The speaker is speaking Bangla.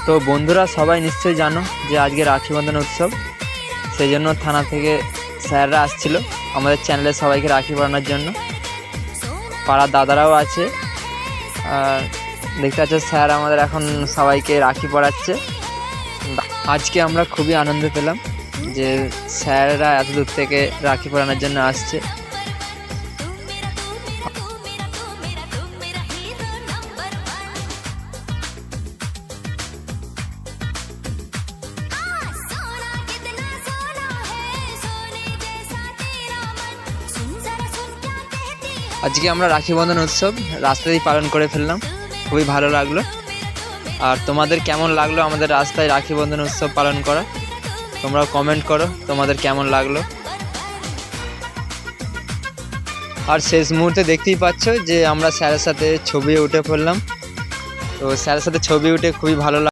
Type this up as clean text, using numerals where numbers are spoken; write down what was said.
তো বন্ধুরা সবাই নিশ্চয়ই জানো যে আজকে রাখি বন্ধন উৎসব, সেই জন্য থানা থেকে স্যাররা আসছিল আমাদের চ্যানেলে সবাইকে রাখি পরানোর জন্য। পাড়ার দাদারাও আছে, আর দেখতে পাচ্ছ স্যার আমাদের এখন সবাইকে রাখি পরাচ্ছে। আজকে আমরা খুবই আনন্দ পেলাম যে স্যাররা এত দূর থেকে রাখি পরানোর জন্য আসছে। আজকে আমরা রাখি বন্ধন উৎসব রাস্তাতেই পালন করে ফেললাম, খুবই ভালো লাগলো। আর তোমাদের কেমন লাগলো আমাদের রাস্তায় রাখি বন্ধন উৎসব পালন করা, তোমরাও কমেন্ট করো তোমাদের কেমন লাগলো। আর শেষ মুহূর্তে দেখতেই পাচ্ছ যে আমরা স্যারের সাথে ছবি উঠে পড়লাম। তো স্যারের সাথে ছবি উঠে খুবই ভালো লাগলো।